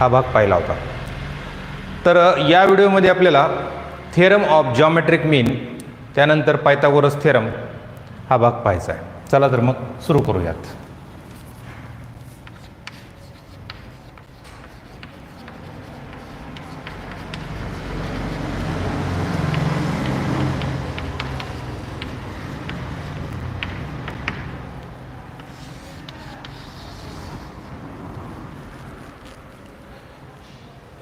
हा भाग पाहिला होता. तर या व्हिडिओमध्ये आपल्याला थेरम ऑफ जॉमेट्रिक मीन त्यानंतर पायथागोरस थेरम हा भाग पाहायचा आहे. चला तर मग सुरू करूयात.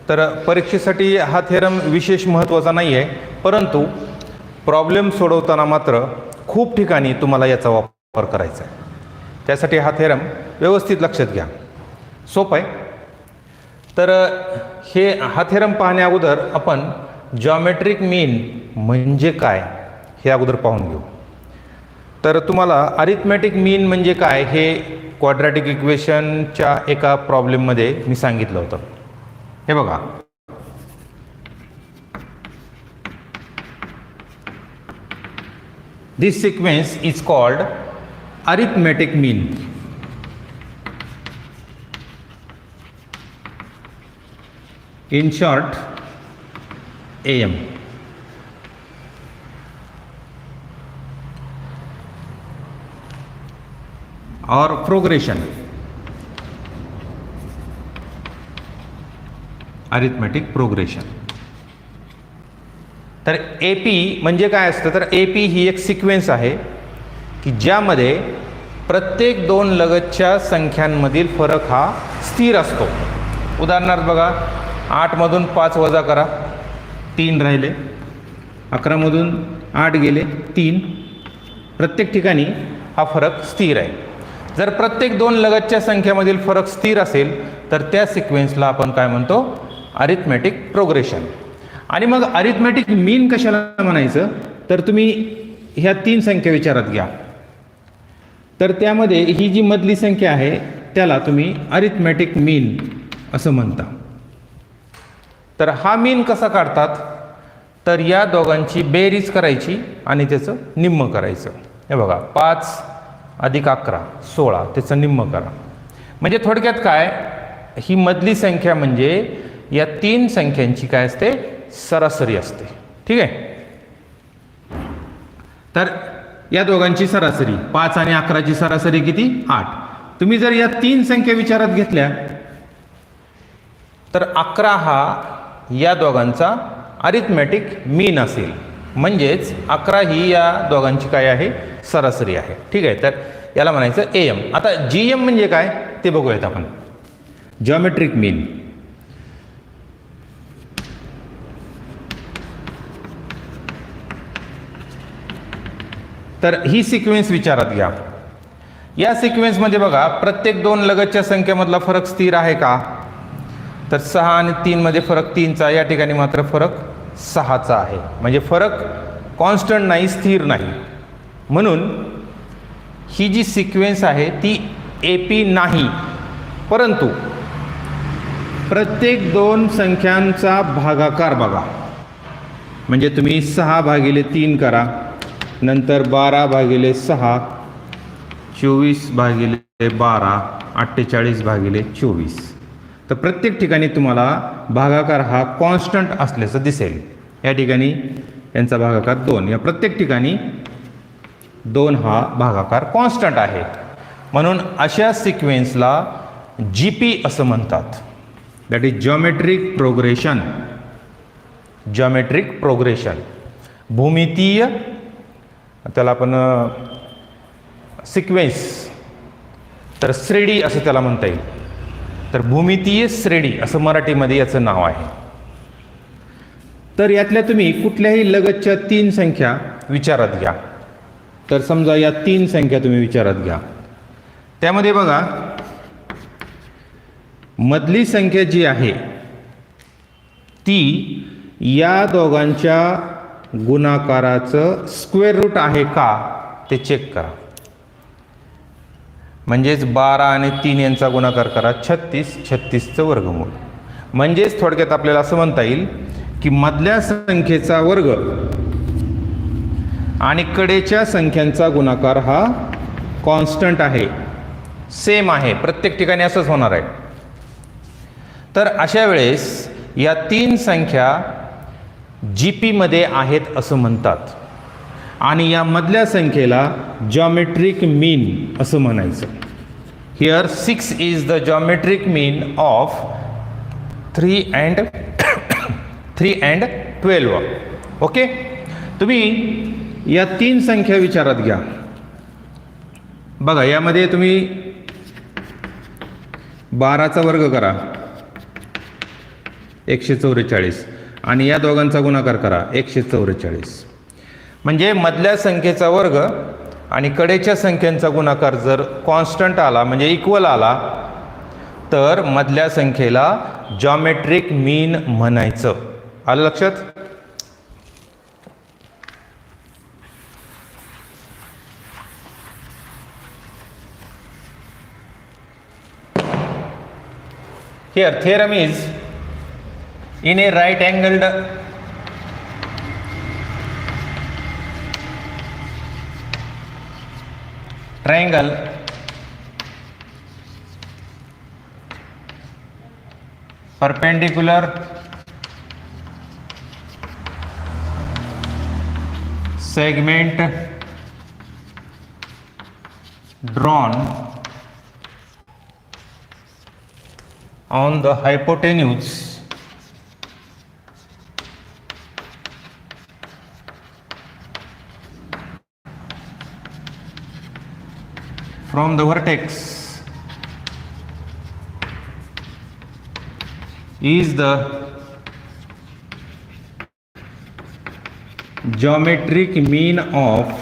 तर परीक्षेसाठी हा थेरम विशेष महत्त्वाचा नाही आहे, परंतु प्रॉब्लेम सोडवताना मात्र खूप ठिकाणी तुम्हाला याचा वापर करायचा आहे. त्यासाठी हा थेरम व्यवस्थित लक्षात घ्या. सोपं आहे. तर हा थेरम पाहण्या अगोदर आपण जॉमेट्रिक मीन म्हणजे काय हे अगोदर पाहून घेऊ. तर तुम्हाला अरिथमॅटिक मीन म्हणजे काय हे क्वाड्रॅटिक इक्वेशनच्या एका प्रॉब्लेममध्ये मी सांगितलं होतं. हे बघा, this sequence is called arithmetic mean. In short AM. और प्रोग्रेशन, अरिथमॅटिक प्रोग्रेशन. तर AP म्हणजे काय असतं, तर AP ही एक सिक्वेन्स आहे की ज्यामध्ये प्रत्येक दोन लगतच्या संख्यांमधील फरक हा स्थिर असतो. उदाहरणार्थ बघा, 8 मधून 5 वजा करा, 3 राहिले. 11 मधून 8 गेले, 3. प्रत्येक ठिकाणी हा फरक स्थिर आहे. जर प्रत्येक दोन लगतच्या संख्यामधील फरक स्थिर असेल तर त्या सिक्वेन्सला आपण काय म्हणतो, अरिथमॅटिक प्रोग्रेशन. आणि मग अरिथमॅटिक मीन कशाला म्हणायचं, तर तुम्ही ह्या 3 संख्या विचारात घ्या. तर त्यामध्ये ही जी मधली संख्या आहे त्याला तुम्ही अरिथमॅटिक मीन असं म्हणता. तर हा मीन कसा काढतात, तर या दोघांची बेरीज करायची आणि त्याचं निम्म करायचं. हे बघा, 5 अधिक 11 16, त्याचं निम्म करा. म्हणजे थोडक्यात काय, ही मधली संख्या म्हणजे या 3 संख्यांची काय असते, सरासरी असते. ठीक आहे. तर या दोघांची सरासरी 5 आणि 11ची सरासरी किती, 8. तुम्ही जर या 3 संख्या विचारात घेतल्या तर 11 हा या दोघांचा अरिथमॅटिक मीन असेल. म्हणजेच 11 ही या दोघांची काय आहे, सरासरी आहे. ठीक आहे. तर याला म्हणायचं AM. आता GM म्हणजे काय ते बघूयात आपण. जॉमेट्रिक मीन. तर ही सिक्वेन्स विचारात घ्या. या सिक्वेन्समध्ये बघा, प्रत्येक दोन लगतच्या संख्येमधला फरक स्थिर आहे का, तर 6 आणि 3 मध्ये फरक 3चा, या ठिकाणी मात्र फरक 6चा आहे. म्हणजे फरक कॉन्स्टंट नाही, स्थिर नाही. म्हणून ही जी सिक्वेन्स आहे ती AP नाही. परंतु प्रत्येक दोन संख्यांचा भागाकार बघा. म्हणजे तुम्ही 6/3 करा, नंतर 12/6, 24/12, 48/24. तर प्रत्येक ठिकाणी तुम्हाला भागाकार हा कॉन्स्टंट असल्याचं दिसेल. या ठिकाणी यांचा भागाकार 2, या प्रत्येक ठिकाणी 2 हा भागाकार कॉन्स्टंट आहे. म्हणून अशा सिक्वेन्सला GP असं म्हणतात. That is geometric progression. Geometric progression, भूमितीय, त्याला आपण सिक्वेन्स, तर श्रेणी असं त्याला म्हणता येईल. तर भूमितीय श्रेणी असं मराठीमध्ये याचं नाव आहे. तर यातल्या तुम्ही कुठल्याही लगतच्या 3 संख्या विचारात घ्या. तर समजा या 3 संख्या तुम्ही विचारात घ्या. त्यामध्ये बघा, मधली संख्या जी आहे ती या दोघांच्या गुणाकाराचं स्क्वेअर रूट आहे का ते चेक करा. म्हणजेच 12 आणि 3 यांचा गुणाकार करा, 36, 36चं वर्गमूळ. म्हणजेच थोडक्यात आपल्याला असं म्हणता येईल की मधल्या संख्येचा वर्ग आणि कडेच्या संख्यांचा गुणाकार हा कॉन्स्टंट आहे, सेम आहे. प्रत्येक ठिकाणी असंच होणार आहे. तर अशा वेळेस या 3 संख्या GP मध्ये आहेत असं म्हणतात आणि या मधल्या संख्येला जॉमेट्रिक मीन असं म्हणायचं. Here 6 is the geometric mean of 3 and 12. Okay, तुम्ही या 3 संख्या विचारात घ्या. बघा, यामध्ये तुम्ही 12चा वर्ग करा 144 आणि या दोघांचा गुणाकार करा 144. म्हणजे मधल्या संख्येचा वर्ग आणि कडेच्या संख्येचा गुणाकार जर कॉन्स्टंट आला म्हणजे इक्वल आला तर मधल्या संख्येला जॉमेट्रिक मीन म्हणायचं. आलं लक्षात? Here theorem is in a right angled triangle perpendicular segment drawn on the hypotenuse from the vertex is the geometric mean of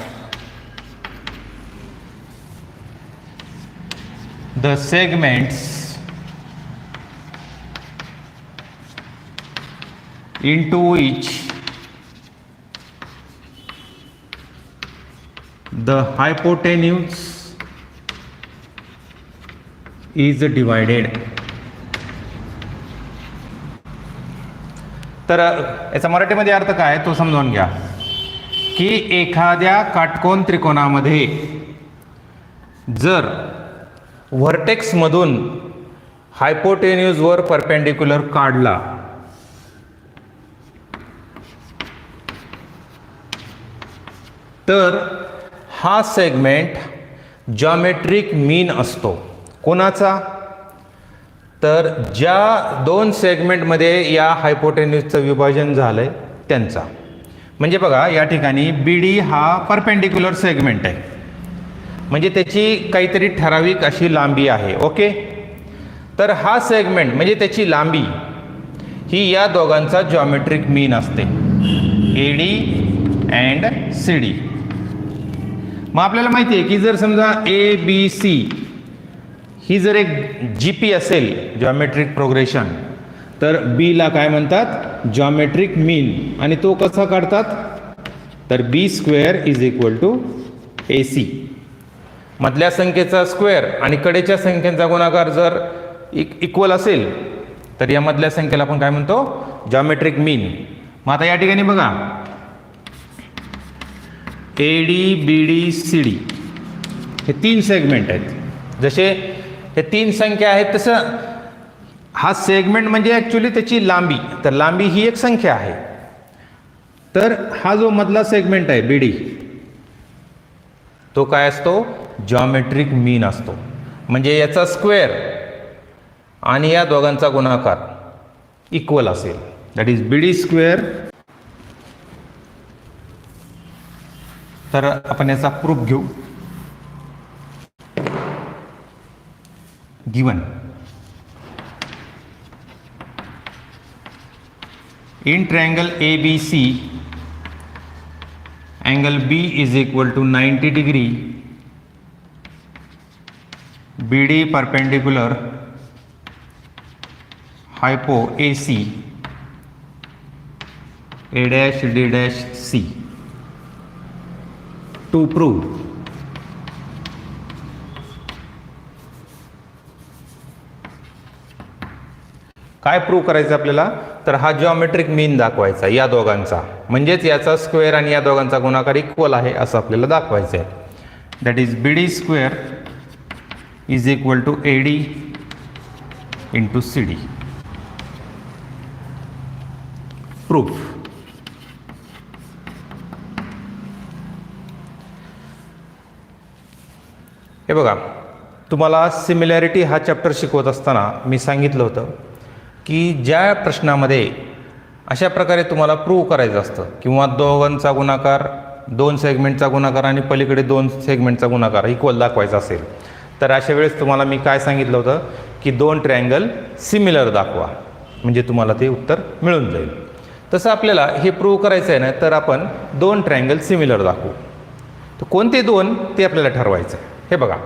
the segments into which the hypotenuse is divided. तर याचा मराठीमध्ये अर्थ काय तो समजावून घ्या की एखाद्या काटकोन त्रिकोणामध्ये जर व्हर्टेक्स मधून हायपोटेन्यूज वर परपेंडिक्युलर काढला तर हा सेगमेंट जॉमेट्रिक मीन असतो. कोणाचा? तर ज्या 2 सेगमेंटमध्ये या हायपोटेन्यूजचं विभाजन झालंय त्यांचा. म्हणजे बघा, या ठिकाणी BD हा परपेंडिक्युलर सेगमेंट आहे म्हणजे त्याची काहीतरी ठराविक अशी लांबी आहे. ओके, तर हा सेगमेंट म्हणजे त्याची लांबी ही या दोघांचा जॉमेट्रिक मीन असते, AD and CD. मग आपल्याला माहिती आहे की जर समजा ABC ही जर एक GP असेल जॉमेट्रिक प्रोग्रेशन तर B ला काय म्हणतात? जॉमेट्रिक मीन. आणि तो कसा काढतात? तर B² is equal to AC. मधल्या संख्येचा स्क्वेअर आणि कडेच्या संख्येचा गुणाकार जर इक्वल असेल तर या मधल्या संख्येला आपण काय म्हणतो? जॉमेट्रिक मीन. मग आता या ठिकाणी बघा, AD BD CD हे 3 सेगमेंट आहेत. जसे हे 3 संख्या आहेत तसं हा सेगमेंट म्हणजे ॲक्च्युली त्याची लांबी. तर लांबी ही एक संख्या आहे. तर हा जो मधला सेगमेंट आहे BD तो काय असतो? जॉमेट्रिक मीन असतो. म्हणजे याचा स्क्वेअर आणि या दोघांचा गुणाकार इक्वल असेल, दॅट इज BD². तर आपण याचा प्रूफ घेऊ. Given in triangle ABC angle B is equal to 90 degree, BD perpendicular hypo AC, A dash D dash C. To prove काय प्रूव्ह करायचं आपल्याला? तर हा जॉमेट्रिक मीन दाखवायचा या दोघांचा, म्हणजेच याचा स्क्वेअर आणि या दोघांचा गुणाकार इक्वल आहे असं आपल्याला दाखवायचं आहे. That is BD² is equal to AD into CD. Proof. हे बघा, तुम्हाला सिमिलॅरिटी हा चॅप्टर शिकवत असताना मी सांगितलं होतं की ज्या प्रश्नामध्ये अशा प्रकारे तुम्हाला प्रूव्ह करायचं असतं किंवा दोघांचा गुणाकार, दोन सेगमेंटचा गुणाकार आणि पलीकडे दोन सेगमेंटचा गुणाकार इक्वल दाखवायचा असेल, तर अशा वेळेस तुम्हाला मी काय सांगितलं होतं की दोन ट्रायंगल सिमिलर दाखवा, म्हणजे तुम्हाला ते उत्तर मिळून जाईल. तसं आपल्याला हे प्रूव्ह करायचं आहे ना, तर आपण दोन ट्रायंगल सिमिलर दाखवू. तर कोणते दोन ते आपल्याला ठरवायचं. हे बघा,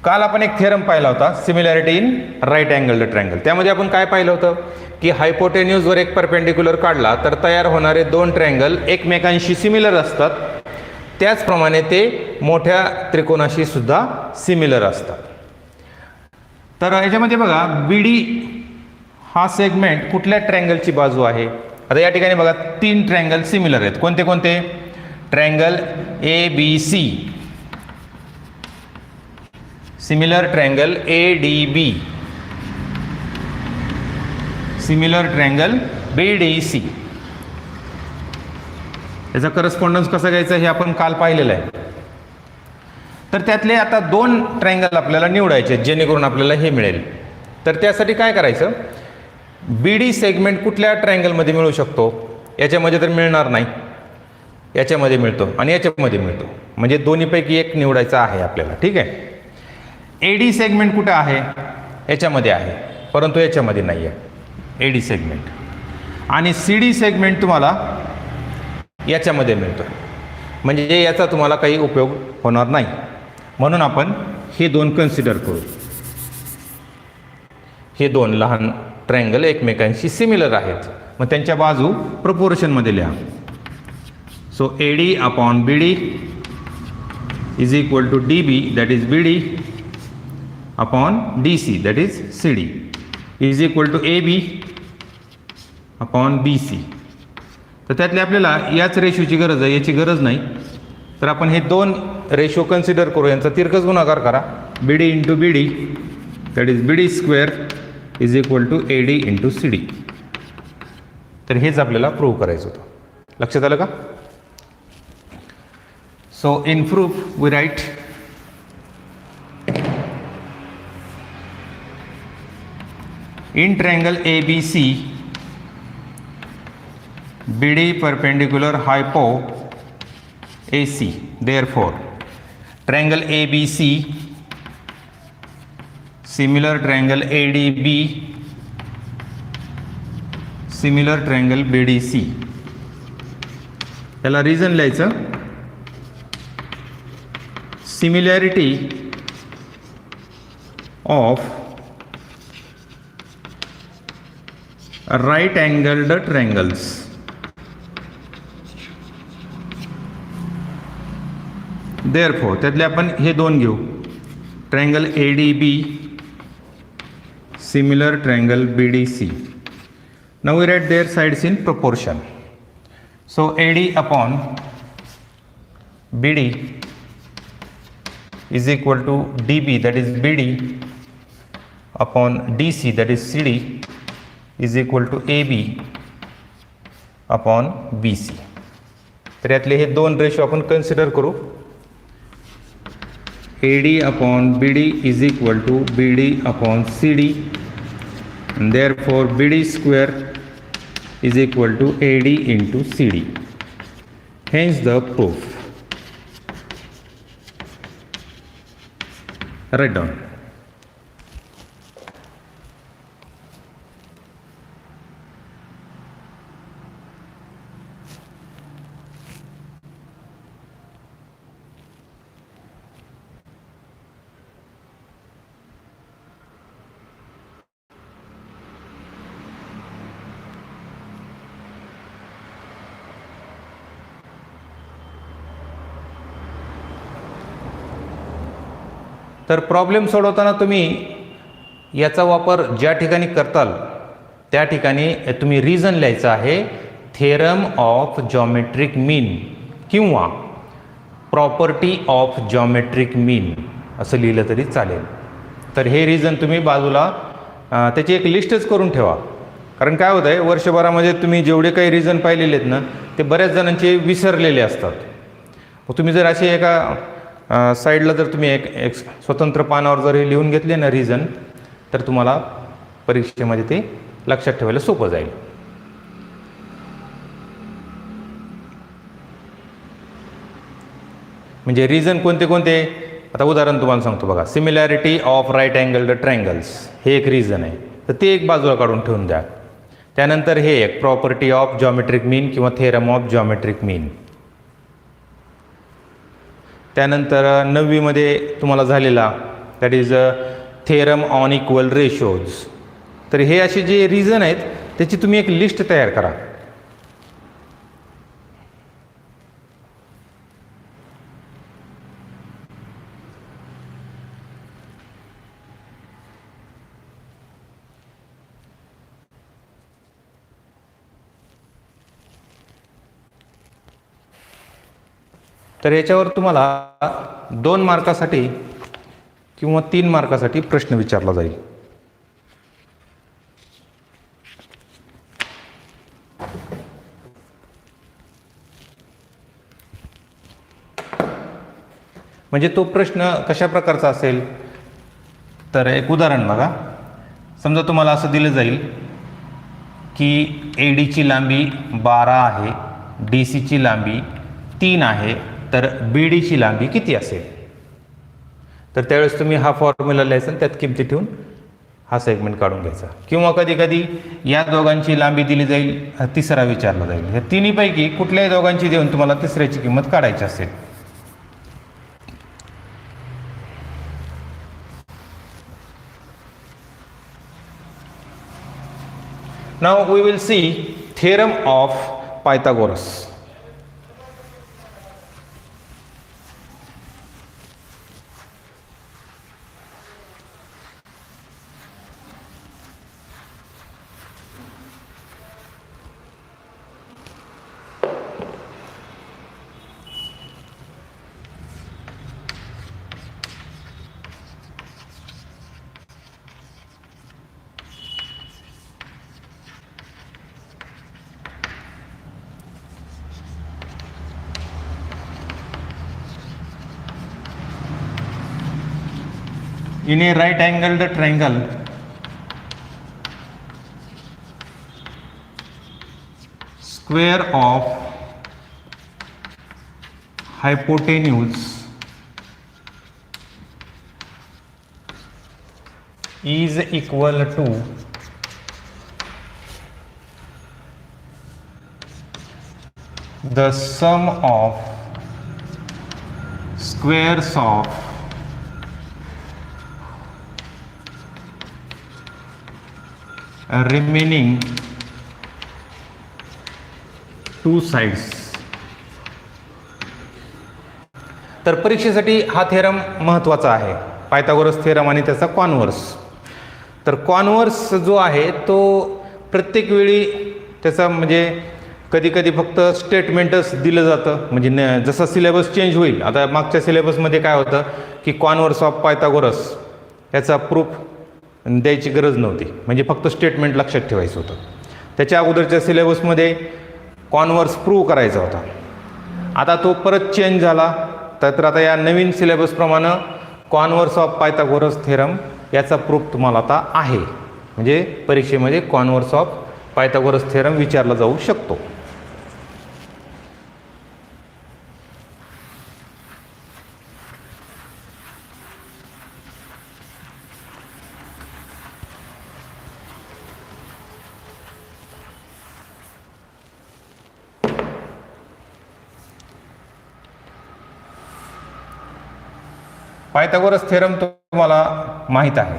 काल आपण एक थेरम पाहिला होता, similarity in right angled triangle. त्यामध्ये आपण काय पाहिलं होतं की हायपोटेन्यूजवर एक परपेंडिक्युलर काढला तर तयार होणारे दोन ट्रायंगल एकमेकांशी सिमिलर असतात. त्याचप्रमाणे ते मोठ्या त्रिकोणाशी सुद्धा सिमिलर असतात. तर याच्यामध्ये बघा, BD हा सेगमेंट कुठल्या ट्रायंगलची बाजू आहे. आता या ठिकाणी बघा, तीन ट्रायंगल सिमिलर आहेत. कोणते कोणते? Triangle ABC, similar triangle ADB, similar triangle BDC. याचा करस्पॉन्डन्स कसा घ्यायचा हे आपण काल पाहिलेलं आहे. तर त्यातले आता दोन ट्रायंगल आपल्याला निवडायचे जेणेकरून आपल्याला हे मिळेल. तर त्यासाठी काय करायचं, BD सेगमेंट कुठल्या ट्रायंगलमध्ये मिळू शकतो? याच्यामध्ये तर मिळणार नाही, याच्यामध्ये मिळतो आणि याच्यामध्ये मिळतो, म्हणजे दोन्हीपैकी एक निवडायचा आहे आपल्याला. ठीक आहे. AD सेगमेंट कुठं आहे? याच्यामध्ये आहे, परंतु याच्यामध्ये नाही आहे AD सेगमेंट. आणि CD सेगमेंट तुम्हाला याच्यामध्ये मिळतो, म्हणजे याचा तुम्हाला काही उपयोग होणार नाही. म्हणून आपण हे दोन कन्सिडर करू. हे दोन लहान ट्रायंगल एकमेकांशी सिमिलर आहेत, मग त्यांच्या बाजू प्रपोर्शनमध्ये लिहा. So AD upon BD is equal to DB that is BD upon DC that is CD is equal to AB upon BC. तर त्यातले आपल्याला याच रेशोची गरज आहे, याची गरज नाही. तर आपण हे दोन रेशो कन्सिडर करू, यांचा तिरकस गुणाकार करा. BD into BD that is BD square is equal to AD into CD. तर हेच आपल्याला प्रूव्ह करायचं होतं. लक्षात आलं का? So in proof we write in triangle ABC, BD perpendicular hypo AC. Therefore, triangle ABC, similar triangle ADB, similar triangle BDC. याला reason लिहायचं. Similarity of right angled triangles. Therefore, त्यातले आपण हे दोन घेऊ. Triangle ADB, similar triangle BDC. Now we write their sides in proportion. So AD upon BD is equal to DB that is BD upon DC that is CD is equal to AB upon BC. तर यातले हे दोन ratio आपण consider करू. AD upon BD is equal to BD upon CD, and therefore BD square is equal to AD into CD. Hence the proof. Write down. तर problem सोडवताना तुम्ही याचा वापर ज्या ठिकाणी करताल त्या ठिकाणी तुम्ही रिझन लिहायचं आहे. थेरम ऑफ जॉमेट्रिक मीन किंवा प्रॉपर्टी ऑफ जॉमेट्रिक मीन असं लिहिलं तरी चालेल. तर हे रिझन तुम्ही बाजूला त्याची एक लिस्टच करून ठेवा. कारण काय होतं आहे, वर्षभरामध्ये तुम्ही जेवढे काही रिझन पाहिलेले आहेत ना, ते बऱ्याच जणांचे विसरलेले असतात. मग तुम्ही जर असे एका साईडला जर तुम्ही एक स्वतंत्र पानावर जर हे लिहून घेतले ना रिझन, तर तुम्हाला परीक्षेमध्ये ते लक्षात ठेवायला सोपं जाईल. म्हणजे रिझन कोणते कोणते, आता उदाहरण तुम्हाला सांगतो बघा. Similarity of right angled triangles हे एक रिझन आहे, तर ते एक बाजूला काढून ठेवून द्या. त्यानंतर हे एक प्रॉपर्टी ऑफ जॉमेट्रिक मीन किंवा थेरम ऑफ जॉमेट्रिक मीन. त्यानंतर 9वी मध्ये तुम्हाला झालेला that is theorem on equal ratios. तर हे असे जे रिझन आहेत त्याची तुम्ही एक लिस्ट तयार करा. तर याच्यावर तुम्हाला 2 मार्कासाठी किंवा 3 मार्कासाठी प्रश्न विचारला जाईल. म्हणजे तो प्रश्न कशा प्रकारचा असेल, तर एक उदाहरण बघा. समजा तुम्हाला असं दिलं जाईल की ADची लांबी 12 आहे, DCची लांबी 3 आहे, तर BDची लांबी किती असेल. तर त्यावेळेस तुम्ही हा फॉर्म्युला लिहायचा, त्यात किमती ठेवून हा सेगमेंट काढून घ्यायचा. किंवा कधी कधी या दोघांची लांबी दिली जाईल, तिसरा विचारला जाईल. या तिन्हीपैकी कुठल्याही दोघांची देऊन तुम्हाला तिसऱ्याची किंमत काढायची असेल. Now we will see theorem of Pythagoras. In a right angled triangle, square of hypotenuse is equal to the sum of squares of remaining two sides. तर परीक्षेसाठी हा थेरम महत्त्वाचा आहे, पायथागोरस थेरम आणि त्याचा कॉन्व्हर्स. तर कॉन्व्हर्स जो आहे तो प्रत्येक वेळी त्याचा म्हणजे कधी कधी फक्त स्टेटमेंटच दिलं जातं. म्हणजे जसं सिलेबस चेंज होईल, आता मागच्या सिलेबसमध्ये काय होतं की कॉन्व्हर्स ऑफ पायथागोरस याचा प्रूफ द्यायची गरज नव्हती, म्हणजे फक्त स्टेटमेंट लक्षात ठेवायचं होतं. त्याच्या अगोदरच्या सिलेबसमध्ये कॉन्व्हर्स प्रूव्ह करायचा होता. आता तो परत चेंज झाला, तर आता या नवीन सिलेबसप्रमाणे कॉन्व्हर्स ऑफ पायथागोरस थेरम याचा प्रूफ तुम्हाला आता आहे. म्हणजे परीक्षेमध्ये कॉन्व्हर्स ऑफ पायथागोरस थेरम विचारला जाऊ शकतो. पायथागोरस थेरम तुम्हाला माहीत आहे,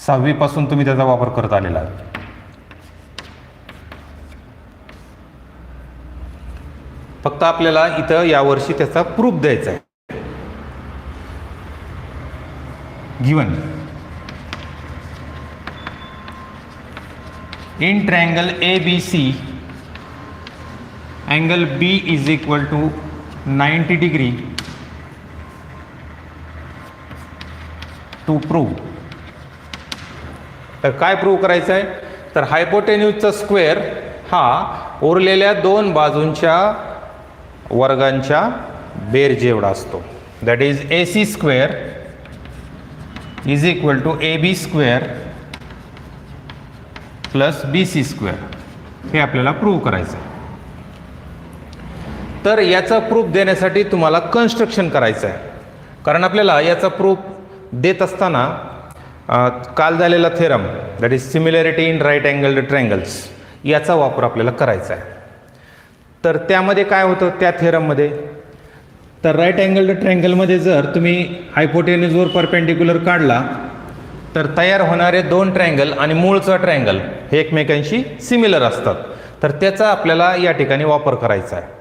6वी पासून तुम्ही त्याचा वापर करत आलेला आहे. फक्त आपल्याला इथं यावर्षी त्याचा प्रूफ द्यायचा आहे. Given in triangle ABC angle B is equal to 90 degree to prove. तर काय प्रूव्ह करायचं आहे, तर हायपोटेन्यूजचा स्क्वेअर हा उरलेल्या दोन बाजूंच्या वर्गांच्या बेरजे एवढा असतो. That is AC square is equal to AB square plus BC square. हे आपल्याला प्रूव्ह करायचं आहे. तर याचा प्रूफ देण्यासाठी तुम्हाला कन्स्ट्रक्शन करायचं आहे, कारण आपल्याला याचा प्रूफ देत असताना काल झालेला theorem that is similarity in right angled triangles याचा वापर आपल्याला करायचा आहे. तर त्यामध्ये काय होतं त्या थेरममध्ये, तर राईट अँगल्ड ट्रायंगलमध्ये जर तुम्ही हायपोटेन्यूजवर परपेंडिक्युलर काढला तर तयार होणारे दोन ट्रायंगल आणि मूळचा ट्रायंगल हे एकमेकांशी सिमिलर असतात. तर त्याचा आपल्याला या ठिकाणी वापर करायचा आहे.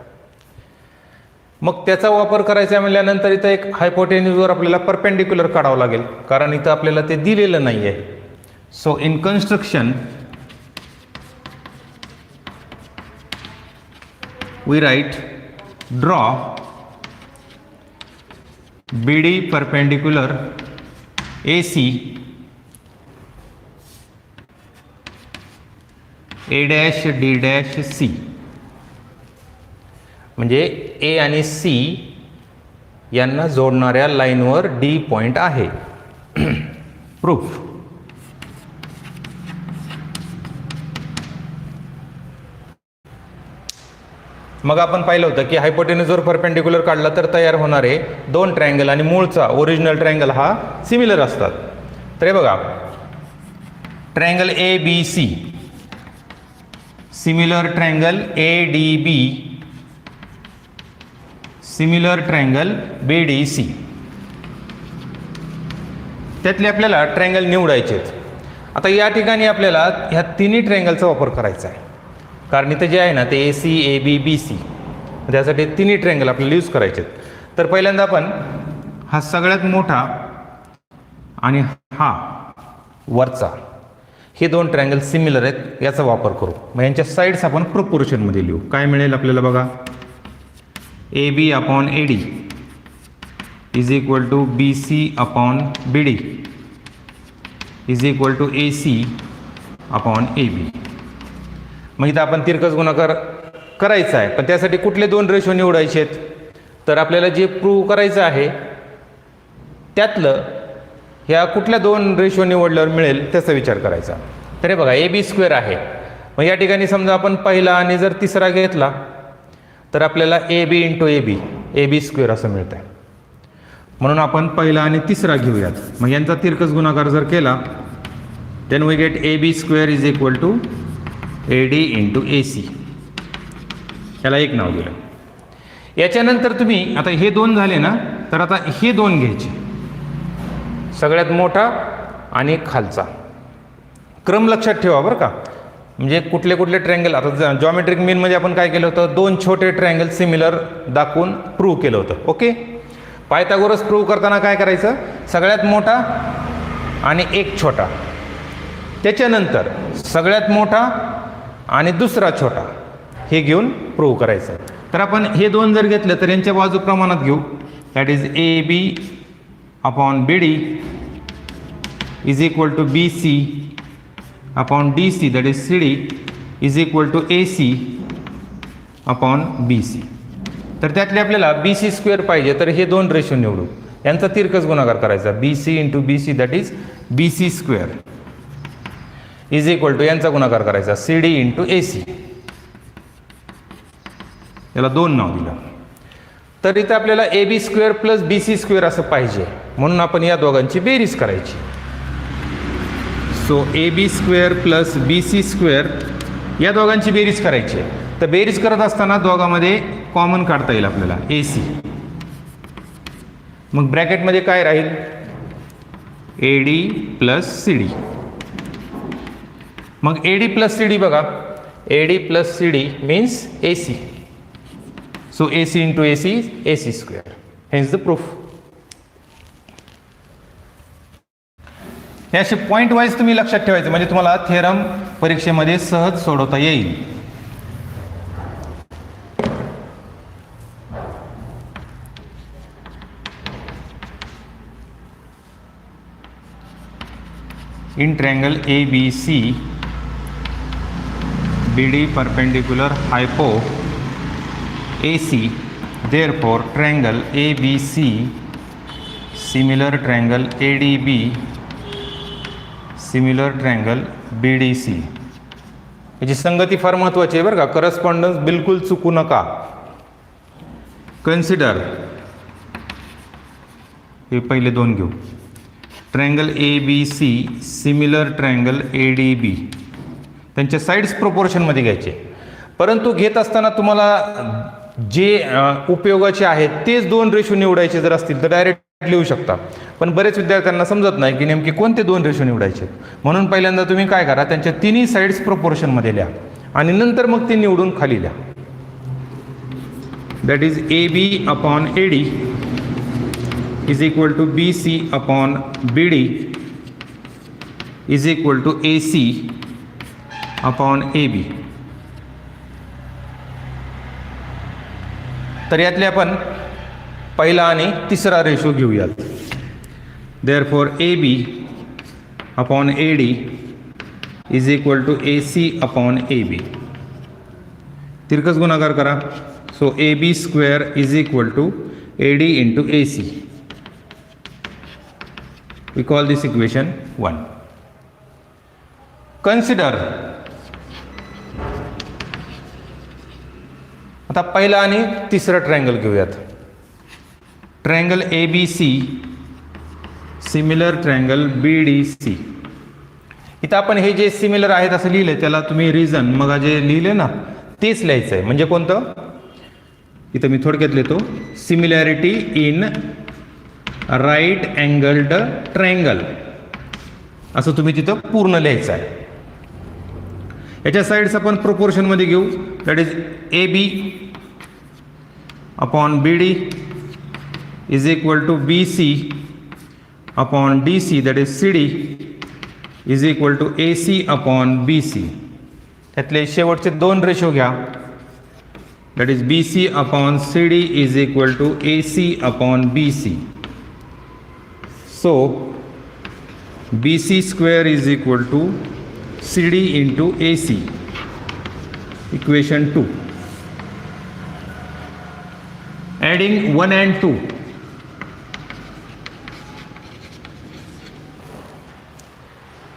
मग त्याचा वापर करायचा म्हटल्यानंतर इथं एक हायपोटेन्यूजवर आपल्याला परपेंडिक्युलर काढावं लागेल, कारण इथं आपल्याला ते दिलेलं नाही आहे. So in construction we write draw BD perpendicular AC A dash D dash C. म्हणजे A आणि C यांना जोडणाऱ्या लाईनवर D पॉइंट आहे. प्रूफ. मग आपण पाहिलं होतं की हायपोटेन्यूजवर परपेंडिक्युलर काढला तर तयार होणारे दोन ट्रायंगल आणि मूळचा ओरिजिनल ट्रायंगल हा सिमिलर असतात. तर हे बघा, triangle ABC, similar triangle ADB, similar triangle BDC. त्यातले आपल्याला ट्रायंगल निवडायचे आहेत. आता या ठिकाणी आपल्याला ह्या तिन्ही ट्रायंगलचा वापर करायचा आहे, कारण इथं जे आहे ना ते AC AB BC, त्यासाठी तिन्ही ट्रायंगल आपल्याला यूज करायचे आहेत. तर पहिल्यांदा आपण हा सगळ्यात मोठा आणि हा वरचा हे दोन ट्रायंगल सिमिलर आहेत याचा वापर करू. मग यांच्या साईड्स आपण प्रोपोर्शनमध्ये लिहू. काय मिळेल आपल्याला बघा, AB upon AD is equal to BC upon BD is equal to AC upon AB. मग इथं आपण तिरकस गुणाकार करायचा आहे, पण त्यासाठी कुठले दोन रेशो निवडायचे आहेत, तर आपल्याला जे प्रूव्ह करायचं आहे त्यातलं ह्या कुठल्या दोन रेशो निवडल्यावर मिळेल त्याचा विचार करायचा. तर हे बघा AB स्क्वेअर आहे. मग या ठिकाणी समजा आपण पहिला आणि जर तिसरा घेतला तर आपल्याला AB इंटू AB स्क्वेअर असं मिळतं आहे. म्हणून आपण पहिला आणि तिसरा घेऊयात. मग यांचा तिरकस गुणाकार जर केला then we get AB square is equal to AD into AC. याला एक नाव दिलं. याच्यानंतर तुम्ही आता हे दोन झाले ना, तर आता हे दोन घ्यायचे, सगळ्यात मोठा आणि खालचा. क्रम लक्षात ठेवा बरं का, म्हणजे कुठले कुठले ट्रायंगल. आता जॉमेट्रिक मीन म्हणजे आपण काय केलं होतं, दोन छोटे ट्रायंगल सिमिलर दाखवून प्रूव्ह केलं होतं. ओके. पायथागोरस प्रूव्ह करताना काय करायचं, सगळ्यात मोठा आणि एक छोटा, त्याच्यानंतर सगळ्यात मोठा आणि दुसरा छोटा हे घेऊन प्रूव्ह करायचं. तर आपण हे दोन जर घेतलं तर यांच्या बाजू प्रमाणात घेऊ. That is AB upon BD is equal to BC upon DC that is CD is equal to AC upon BC. तर त्यातले आपल्याला BC स्क्वेअर पाहिजे, तर हे दोन रेशो निवडू. यांचा तिरकस गुणाकार करायचा, BC into BC that is BC square is equal to यांचा गुणाकार करायचा CD इंटू AC. याला दोन नाव दिलं. तर इथं आपल्याला AB square plus BC square असं पाहिजे, म्हणून आपण या दोघांची बेरीज करायची. So AB square plus BC square या दोघांची बेरीज करायची. तर बेरीज करत असताना दोघांमध्ये कॉमन काढता येईल आपल्याला AC. मग ब्रॅकेटमध्ये काय राहील, AD प्लस CD. मग AD प्लस CD बघा, AD plus CD means AC. So AC into AC AC square. Hence the proof. हे असे पॉईंट वाईज तुम्ही लक्षात ठेवायचं, म्हणजे तुम्हाला थेरम परीक्षेमध्ये सहज सोडवता येईल. in triangle ABC BD perpendicular hypo AC. Therefore, triangle ABC similar triangle ADB similar triangle BDC. याची संगती फार महत्त्वाची आहे बरं का. करस्पॉन्डन्स बिलकुल चुकू नका. कन्सिडर, हे पहिले दोन घेऊ. Triangle ABC similar triangle ADB, त्यांच्या साईड्स प्रोपोर्शनमध्ये घ्यायचे. परंतु घेत असताना तुम्हाला जे उपयोगाचे आहेत तेच दोन रेशो निवडायचे जर असतील तर डायरेक्ट लिहू शकता. पण बरेच विद्यार्थ्यांना समजत नाही की नेमके कोणते दोन रेशो निवडायचे. म्हणून पहिल्यांदा तुम्ही काय करा, त्यांच्या तिन्ही साईड्स प्रोपोर्शनमध्ये लिहा आणि नंतर मग ते निवडून खाली लिहा. That is AB upon AD is equal to BC upon BD is equal to AC upon AB. तर यातले आपण पहिला आणि तिसरा रेशो घेऊयात. Therefore AB upon AD is equal to AC upon AB. तिरकस गुणाकार करा. So AB square is equal to AD into AC. We call this equation 1. Consider, आता पहिला आणि तिसरा ट्रायंगल घेऊयात. Triangle ABC similar triangle BDC. इथं आपण हे जे सिमिलर आहेत असं लिहिलंय त्याला तुम्ही रिझन मग जे लिहिले ना तेच लिहायचं आहे. म्हणजे कोणतं, इथं मी थोडक्यात लिहितो, similarity in right angled triangle असं तुम्ही तिथं पूर्ण लिहायचं आहे. याच्या साईड्स आपण प्रोपोर्शनमध्ये घेऊ. That is AB upon BD is equal to BC upon DC that is CD is equal to AC upon BC. त्यातले शेवटचे दोन रेशो घ्या. That is BC upon CD is equal to AC upon BC. So BC square is equal to CD into AC. Equation 2. Adding 1 and 2.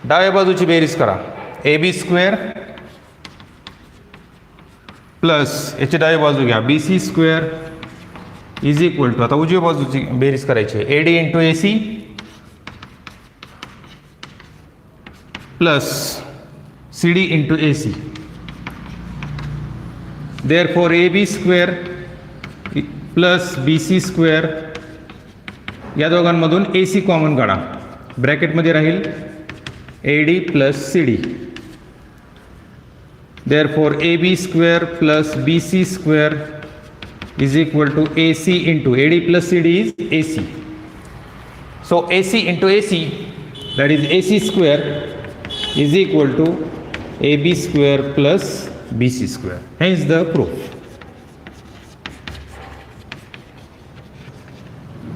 डाव्या बाजूची बेरीज करा. AB square plus याची डावी बाजू घ्या BC square is equal to, आता उजव्या बाजूची बेरीज करायची आहे, AD into AC plus CD into AC. Therefore AB square plus BC square, या दोघांमधून AC कॉमन काढा. ब्रॅकेटमध्ये राहील AD plus CD. Therefore AB square plus BC square is equal to AC into AD plus CD is AC. So AC into AC, that is AC square is equal to AB square plus BC square. Hence the proof.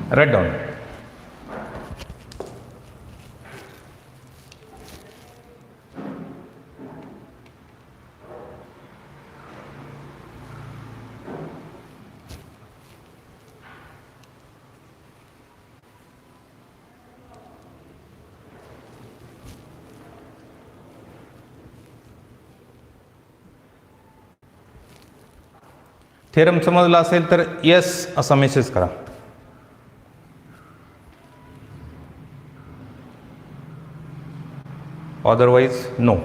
Write down. Theorem समजला असेल तर yes असा message करा. Otherwise no.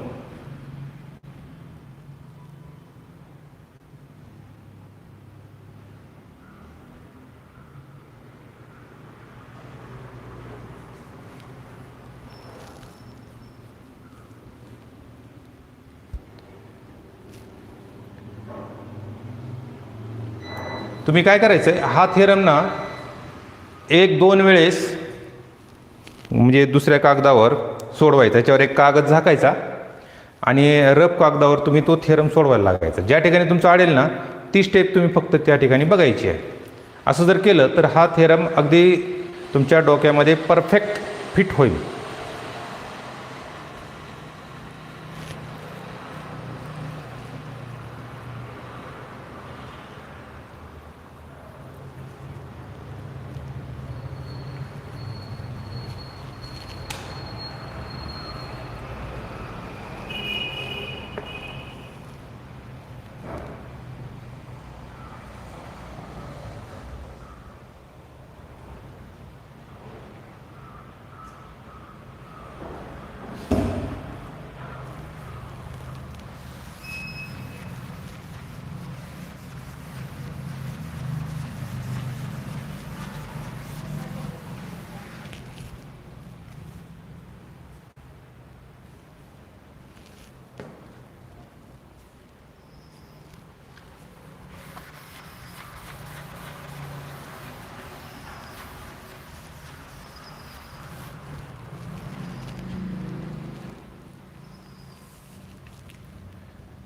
तुम्ही काय करायचं आहे, हा थेरम ना एक दोन वेळेस म्हणजे दुसऱ्या कागदावर सोडवायचा. त्याच्यावर एक कागद झाकायचा आणि रफ कागदावर तुम्ही तो थेरम सोडवायला लागायचा. ज्या ठिकाणी तुमचं अडेल ना ती स्टेप तुम्ही फक्त त्या ठिकाणी बघायची आहे. असं जर केलं तर हा थेरम अगदी तुमच्या डोक्यामध्ये परफेक्ट फिट होईल.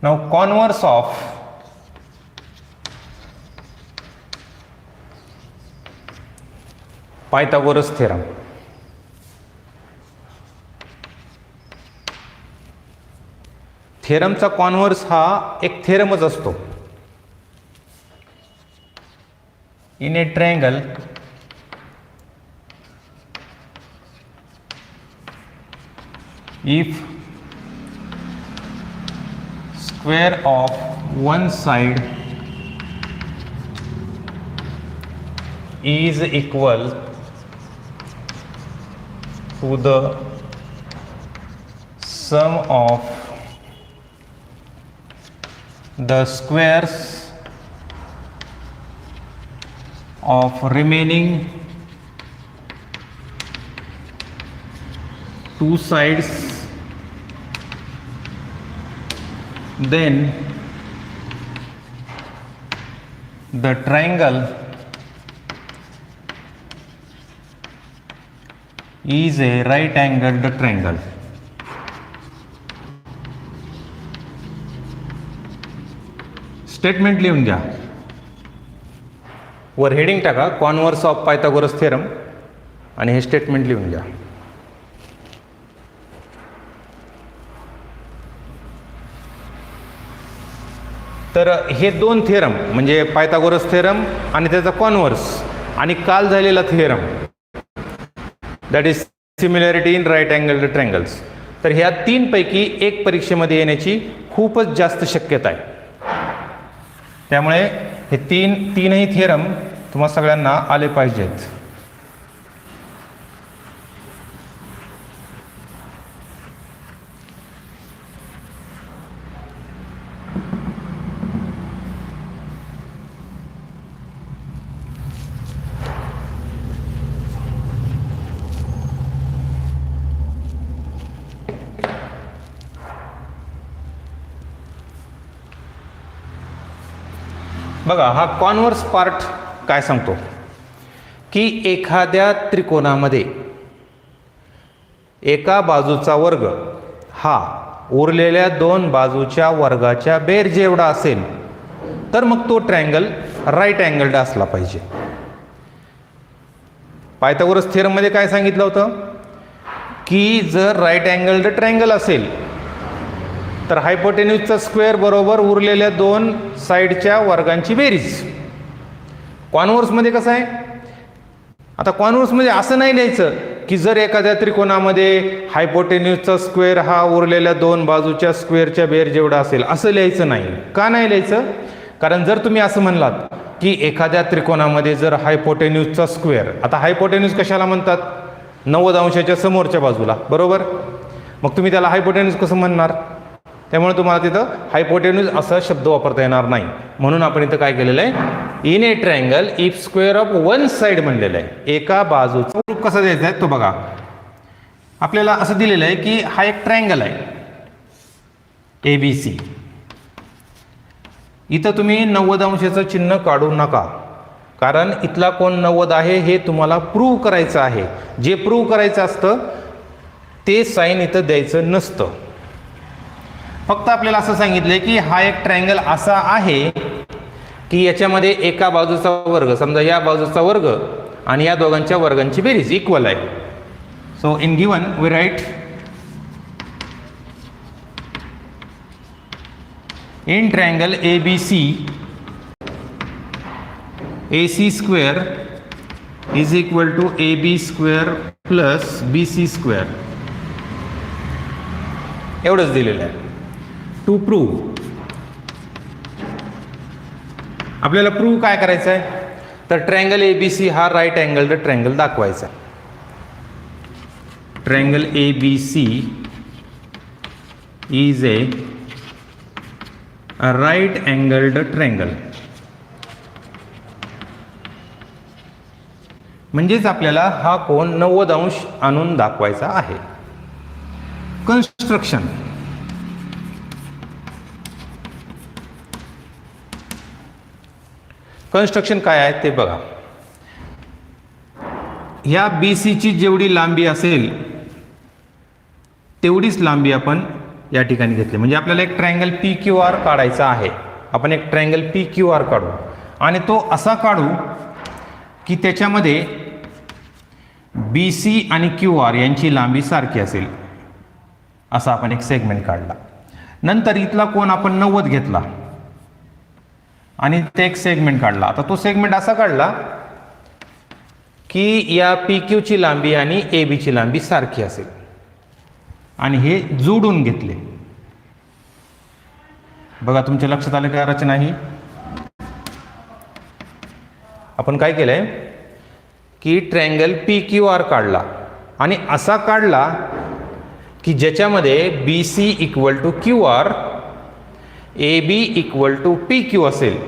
Now converse of Pythagoras theorem. थेरमचा converse हा एक थेरमच असतो. In a triangle if square of one side is equal to the sum of the squares of remaining two sides, then the triangle is a right angled triangle. Statement लिहून घ्या. वर heading टाका converse of Pythagoras theorem आणि हे statement लिहून घ्या. तर हे दोन थेरम म्हणजे पायथागोरस थेरम आणि त्याचा कॉन्व्हर्स आणि काल झालेला theorem that is similarity in right angled triangles. तर ह्या तीनपैकी एक परीक्षेमध्ये येण्याची खूपच जास्त शक्यता आहे. त्यामुळे हे तीनही थेरम तुम्हा सगळ्यांना आले पाहिजेत. बघा हा कॉन्व्हर्स पार्ट काय सांगतो की एखाद्या त्रिकोणामध्ये एका बाजूचा वर्ग हा उरलेल्या दोन बाजूच्या वर्गाच्या बेर जेवढा असेल तर मग तो ट्रायंगल राईट अँगल्ड असला पाहिजे. पायथागोरस थेरम मध्ये काय सांगितलं होतं की जर राईट अँगल्ड ट्रायंगल असेल तर हायपोटेन्यूजचा स्क्वेअर बरोबर उरलेल्या दोन साईडच्या वर्गांची बेरीज. कॉन्व्हर्समध्ये कसं आहे, आता कॉन्व्हर्समध्ये असं नाही लिहायचं की जर एखाद्या त्रिकोणामध्ये हायपोटेन्यूजचा स्क्वेअर हा उरलेल्या दोन बाजूच्या स्क्वेअरच्या बेर जेवढा असेल असं लिहायचं नाही. का नाही लिहायचं, कारण जर तुम्ही असं म्हणलात की एखाद्या त्रिकोणामध्ये जर हायपोटेन्यूजचा स्क्वेअर, आता हायपोटेन्यूज कशाला म्हणतात, 90 अंशाच्या समोरच्या बाजूला, बरोबर. मग तुम्ही त्याला हायपोटेन्यूज कसं म्हणणार, त्यामुळे तुम्हाला तिथं हायपोटेन्यूज असा शब्द वापरता येणार नाही. म्हणून आपण इथं काय केलेलं आहे, in a triangle if square of one side म्हणलेलं आहे. एका बाजूचा रूप कसा द्यायचा आहे तो बघा. आपल्याला असं दिलेलं आहे की हा एक ट्रायंगल आहे ABC. इथं तुम्ही 90 अंशाचं चिन्ह काढू नका, कारण इथला कोण 90 आहे हे तुम्हाला प्रूव्ह करायचं आहे. जे प्रूव्ह करायचं असतं ते साइन इथं द्यायचं नसतं. फक्त आपल्याला असं सांगितलंय की हा एक ट्रायंगल असा आहे की याच्यामध्ये एका बाजूचा वर्ग, समजा या बाजूचा वर्ग आणि या दोघांच्या वर्गांची बेरीज इक्वल आहे. So in given we write in triangle ABC AC square is equal to AB square plus BC square. एवढंच दिलेलं आहे. टू प्रूव्ह आपल्याला प्रूव्ह काय करायचं आहे, तर ट्रायंगल ABC हा राईट अँगल्ड ट्रायंगल दाखवायचा. Triangle ABC is a right angled triangle. म्हणजेच आपल्याला हा कोन 90 अंश आणून दाखवायचा आहे. कन्स्ट्रक्शन काय आहे ते बघा. ह्या BC ची जेवढी लांबी असेल तेवढीच लांबी आपण या ठिकाणी घेतले. म्हणजे आपल्याला एक ट्रायंगल पी क्यू आर काढायचा आहे. आपण एक ट्रायंगल पी क्यू आर काढू आणि तो असा काढू की त्याच्यामध्ये बी सी आणि क्यू आर यांची लांबी सारखी असेल, असा आपण एक सेगमेंट काढला. नंतर इथला कोण आपण 90 घेतला आणि ते एक सेगमेंट काढला. आता तो सेगमेंट असा काढला की या पी क्यूची लांबी आणि ए बीची लांबी सारखी असेल आणि हे जोडून घेतले. बघा तुमच्या लक्षात आलं का रचना ही? आपण काय केलंय की ट्रायंगल पी क्यू आर काढला आणि असा काढला की ज्याच्यामध्ये B C equal to Q R, A B equal to P Q असेल,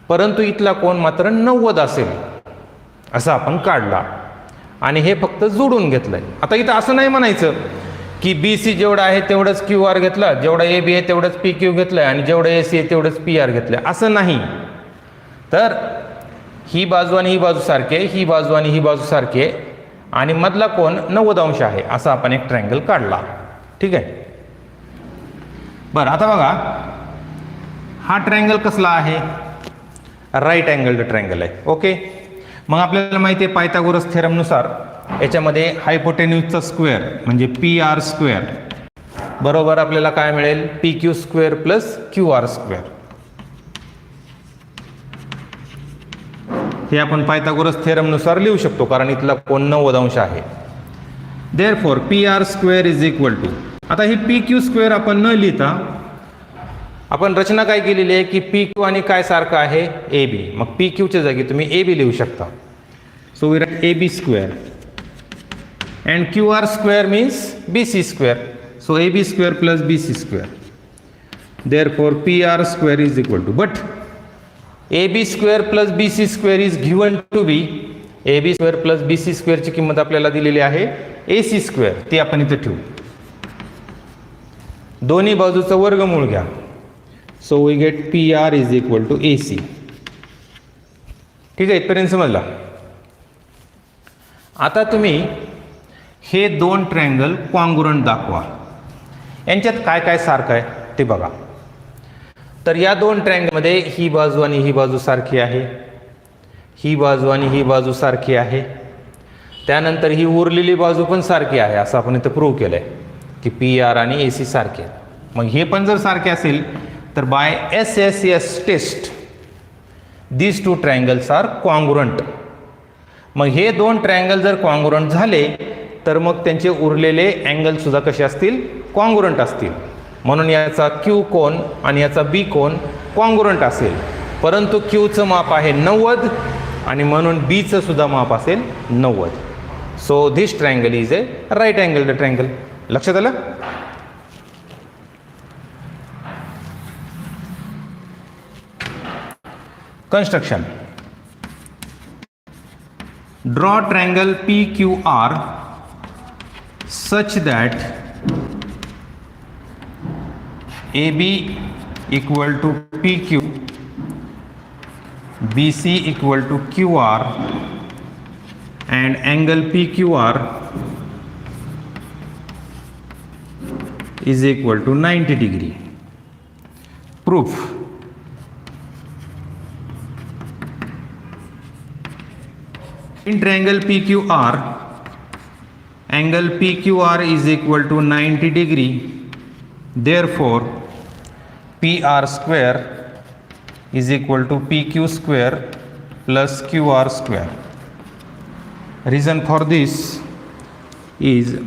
परंतु इथला कोण मात्र 90 असेल, असा आपण काढला आणि हे फक्त जोडून घेतलंय. आता इथं असं नाही म्हणायचं की बी सी जेवढा आहे तेवढंच क्यू आर घेतला, जेवढा ए बी आहे तेवढंच पी क्यू घेतलंय आणि जेवढं ए सी आहे तेवढंच पी आर घेतलंय, असं नाही. तर ही बाजू आणि ही बाजू सारखी आहे, ही बाजू आणि ही बाजू सारखी आहे आणि मधला कोण 90 अंश आहे, असा आपण एक ट्रायंगल काढला. ठीक आहे. बरं आता बघा हा ट्रायंगल कसला आहे? राईट अँगल्ड ट्रायंगल आहे. ओके. मग आपल्याला माहिती आहे पायथागोरस थेरमनुसार याच्यामध्ये हायपोटेन्यूजचा स्क्वेअर म्हणजे पी आर स्क्वेअर बरोबर आपल्याला काय मिळेल? P Q square plus Q R square. हे आपण पायथागोरस थेरमनुसार लिहू शकतो कारण इथला कोण 90 अंश आहे. Therefore P R square is equal to, आता ही पी क्यू स्क्वेअर आपण न लिहिता आपण रचना काय केलेली आहे की पी क्यू आणि काय सारखं आहे? A B. मग पी क्यूच्या जागी तुम्ही ए बी लिहू शकता. So we write A B square and Q R square means B C square. So A B square plus B C square. Therefore P R square is equal to, but A B square plus B C square is given to be, A B square plus B C स्क्वेअरची किंमत आपल्याला दिलेली आहे ए C square, ती आपण इथे ठेवू. दोन्ही बाजूचं वर्गमूळ घ्या. So we get P R is equal to A C. ठीक आहे, इथपर्यंत समजला. आता तुम्ही हे दोन ट्रायंगल कॉन्ग्रुएंट दाखवा. यांच्यात काय काय सारखं आहे ते बघा. तर या दोन ट्रायंगलमध्ये ही बाजू आणि ही बाजू सारखी आहे, ही बाजू आणि ही बाजू सारखी आहे, त्यानंतर ही उरलेली बाजू पण सारखी आहे, असं आपण इथं प्रूव्ह केलं आहे की पी आर आणि ए सी सारखे आहेत. मग हे पण जर सारखे असेल तर by S S S test these two triangles are congruent. मग हे दोन ट्रायंगल जर कॉन्ग्रुएंट झाले तर मग त्यांचे उरलेले अँगल सुद्धा कसे असतील? कॉन्ग्रुएंट असतील. म्हणून याचा क्यू कोन आणि याचा बी कोन कॉन्ग्रुएंट असेल, परंतु क्यूचं माप आहे 90 आणि म्हणून बीचं सुद्धा माप असेल 90. So this triangle is a right angled triangle. लक्षात आलं? Construction. Draw triangle P Q R such that AB equal to PQ, BC equal to QR and angle PQR is equal to 90 degree. Proof. In triangle PQR, angle PQR is equal to 90 degree. Therefore, PR square is equal to PQ square plus QR square. Reason for this is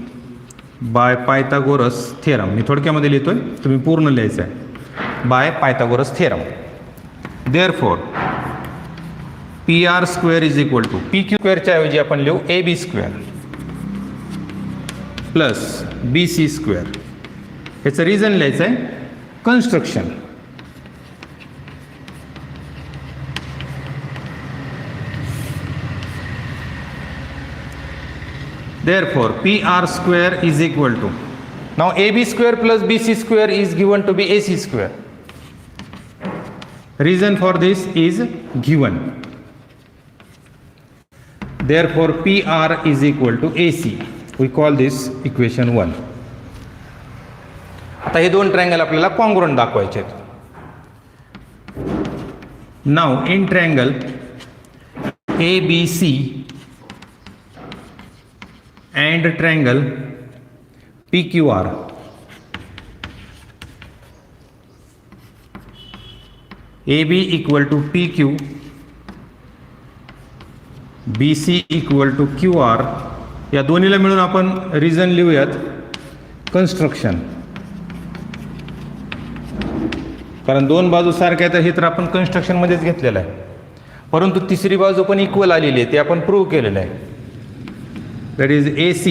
by Pythagoras theorem. मी थोडक्यामध्ये लिहितोय, तुम्ही पूर्ण लिहायचं आहे. By Pythagoras theorem. Therefore, PR square is equal to PQ square च्या ऐवजी आपण लिहू AB square plus B C square. ह्याचं रिझन लिहायचं आहे construction. Therefore, PR square is equal to, now AB square plus BC square is given to be AC square. Reason for this is given. Therefore, PR is equal to AC. We call this equation 1. आता हे दोन triangle आपल्याला congruent दाखवायचे आहेत. नाव in triangle ABC and triangle PQR, AB equal to PQ, BC equal to QR, या दोन्हीला मिळून आपण रिजन लिहूयात कन्स्ट्रक्शन, कारण दोन बाजू सारख्या आहेत हे तर आपण कन्स्ट्रक्शन मध्येच घेतलेलं आहे. परंतु तिसरी बाजू पण इक्वल आलेली आहे, ते आपण प्रूव्ह केलेलं आहे. That is AC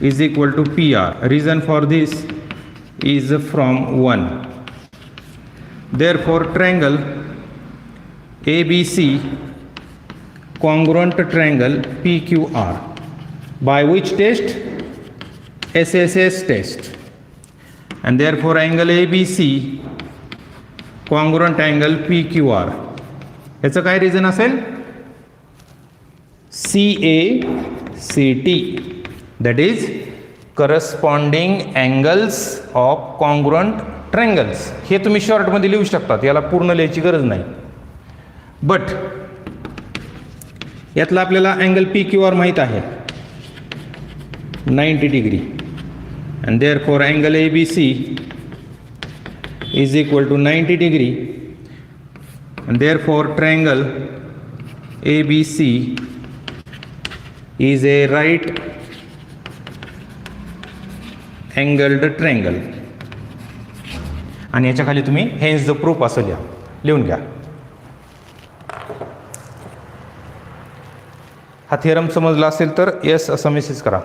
is equal to PR. Reason for this is from 1. Therefore triangle ABC congruent triangle PQR by which test? SSS test. And therefore angle ABC congruent angle PQR. याचं काय reason असेल? CACT, that is corresponding angles of congruent triangles. हे तुम्ही शॉर्टमध्ये लिहू शकतात, याला पूर्ण लिहायची गरज नाही. बट यातला आपल्याला अँगल PQR माहीत आहे 90 degree. And therefore angle ABC is equal to 90 degree. And therefore triangle ABC is a right angled triangle. आणि याच्या खाली तुम्ही hence the proof असं लिहून घ्या. हा थिअरम समजला असेल तर यस असं मेसेज करा.